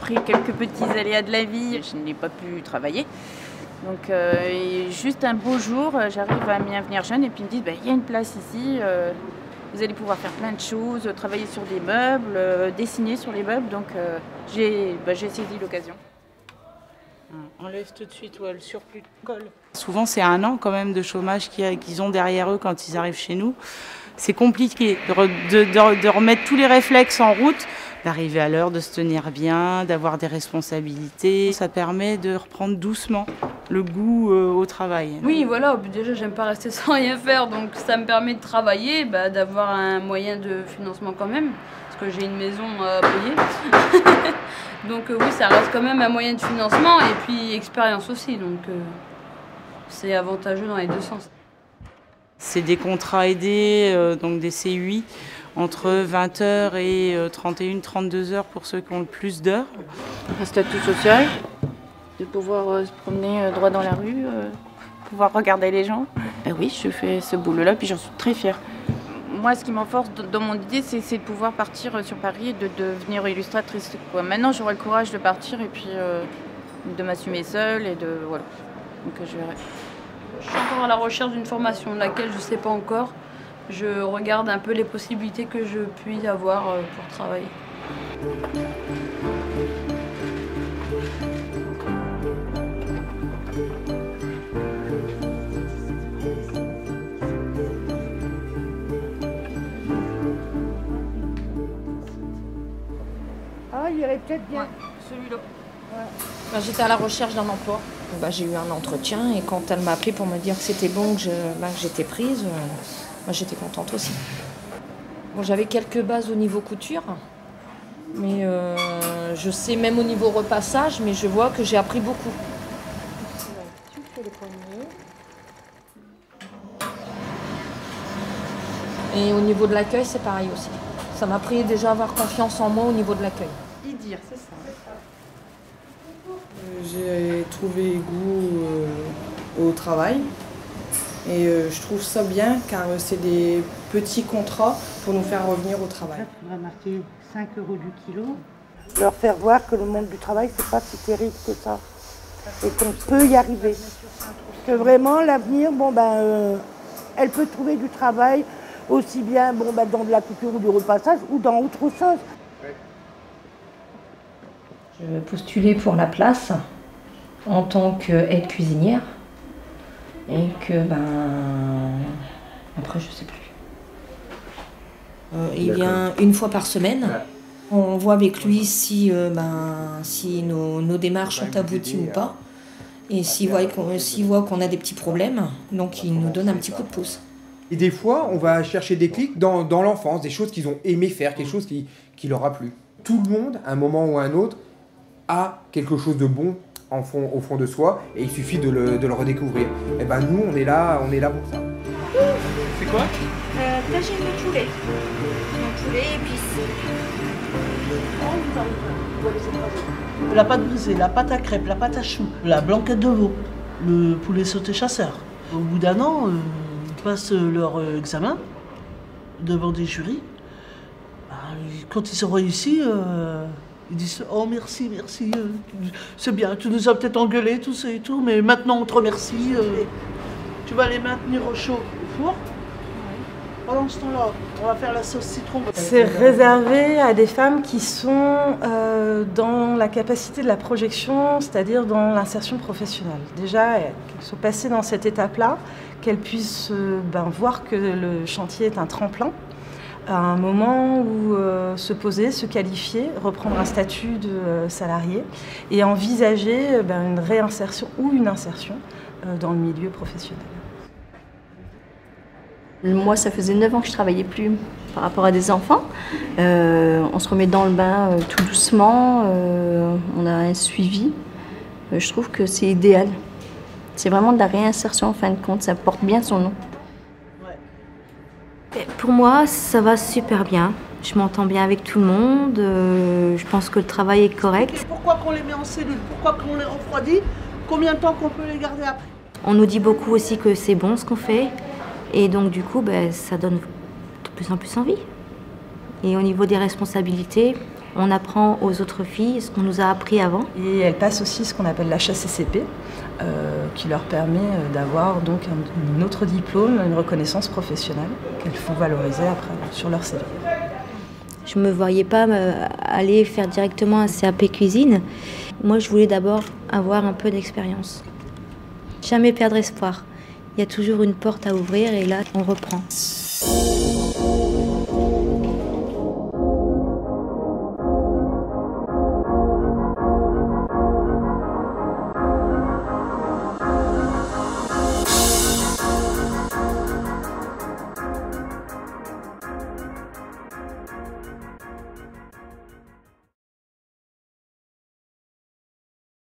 après quelques petits aléas de la vie, je n'ai pas pu travailler. Donc juste un beau jour, j'arrive à m'y venir jeune et puis ils me disent il y a une place ici, vous allez pouvoir faire plein de choses, travailler sur des meubles, dessiner sur les meubles. Donc j'ai saisi l'occasion. Enlève tout de suite le surplus de colle. Souvent c'est 1 an quand même de chômage qu'ils ont derrière eux quand ils arrivent chez nous. C'est compliqué de remettre tous les réflexes en route, d'arriver à l'heure, de se tenir bien, d'avoir des responsabilités. Ça permet de reprendre doucement le goût au travail. Oui, voilà, déjà j'aime pas rester sans rien faire, donc ça me permet de travailler, d'avoir un moyen de financement quand même, parce que j'ai une maison à payer. Donc oui, ça reste quand même un moyen de financement et puis expérience aussi, donc c'est avantageux dans les deux sens. C'est des contrats aidés, donc des CUI, entre 20 heures et 31-32 heures pour ceux qui ont le plus d'heures. Un statut social, de pouvoir se promener droit dans la rue, pouvoir regarder les gens. Oui, je fais ce boulot-là, puis j'en suis très fière. Moi, ce qui m'enforce dans mon idée, c'est de pouvoir partir sur Paris et de devenir illustratrice. Maintenant, j'aurai le courage de partir et puis de m'assumer seule et de voilà. Donc je verrai. Je suis encore à la recherche d'une formation, laquelle je ne sais pas encore. Je regarde un peu les possibilités que je puis avoir pour travailler. Ah, il irait peut-être bien. Ouais, celui-là. Ouais. J'étais à la recherche d'un emploi. J'ai eu un entretien et quand elle m'a appelé pour me dire que c'était bon, que j'étais prise, moi j'étais contente aussi. Bon, j'avais quelques bases au niveau couture, mais je sais même au niveau repassage, mais je vois que j'ai appris beaucoup. Tu fais les poignets. Et au niveau de l'accueil, c'est pareil aussi. Ça m'a pris déjà à avoir confiance en moi au niveau de l'accueil. Dire, c'est ça. J'ai trouvé goût au travail et je trouve ça bien car c'est des petits contrats pour nous faire revenir au travail. On va marquer 5 € du kilo. Leur faire voir que le monde du travail, c'est pas si terrible que ça et qu'on peut y arriver. Que vraiment, l'avenir, elle peut trouver du travail aussi bien dans de la couture ou du repassage ou dans autre chose. Je postulais pour la place en tant qu'aide cuisinière et que après je sais plus. Il vient une fois par semaine. On voit avec lui si nos démarches ont abouti ou pas. Et s'il voit qu'on a des petits problèmes, donc il nous donne un petit coup de pouce. Et des fois, on va chercher des clics dans l'enfance, des choses qu'ils ont aimé faire, quelque chose qui leur a plu. Tout le monde, à un moment ou à un autre, a quelque chose de bon au fond de soi et il suffit de le redécouvrir. Et nous, on est là pour ça. C'est quoi Tagine de poulet. Mon poulet épice. La pâte brisée, la pâte à crêpes, la pâte à choux, la blanquette de veau, le poulet sauté chasseur. Au bout d'1 an, ils passent leur examen devant des jurys. Quand ils ont réussi, ils disent « Oh merci, c'est bien, tu nous as peut-être engueulé, tout ça et tout, mais maintenant on te remercie. Tu vas les maintenir au chaud au four. Pendant ce temps-là, on va faire la sauce citron. » C'est réservé à des femmes qui sont dans la capacité de la projection, c'est-à-dire dans l'insertion professionnelle. Déjà, qu'elles soient passées dans cette étape-là, qu'elles puissent voir que le chantier est un tremplin, à un moment où se poser, se qualifier, reprendre un statut de salarié et envisager une réinsertion ou une insertion dans le milieu professionnel. Moi, ça faisait 9 ans que je ne travaillais plus par rapport à des enfants. On se remet dans le bain tout doucement, on a un suivi. Je trouve que c'est idéal. C'est vraiment de la réinsertion en fin de compte, ça porte bien son nom. Pour moi, ça va super bien. Je m'entends bien avec tout le monde. Je pense que le travail est correct. Pourquoi qu'on les met en cellule? Pourquoi qu'on les refroidit? Combien de temps qu'on peut les garder après? On nous dit beaucoup aussi que c'est bon ce qu'on fait. Et donc du coup, ça donne de plus en plus envie. Et au niveau des responsabilités, On apprend aux autres filles ce qu'on nous a appris avant. Et elles passent aussi ce qu'on appelle l'HACCP, qui leur permet d'avoir donc un autre diplôme, une reconnaissance professionnelle qu'elles font valoriser après sur leur CV. Je ne me voyais pas aller faire directement un CAP cuisine. Moi, je voulais d'abord avoir un peu d'expérience. Jamais perdre espoir. Il y a toujours une porte à ouvrir et là, on reprend.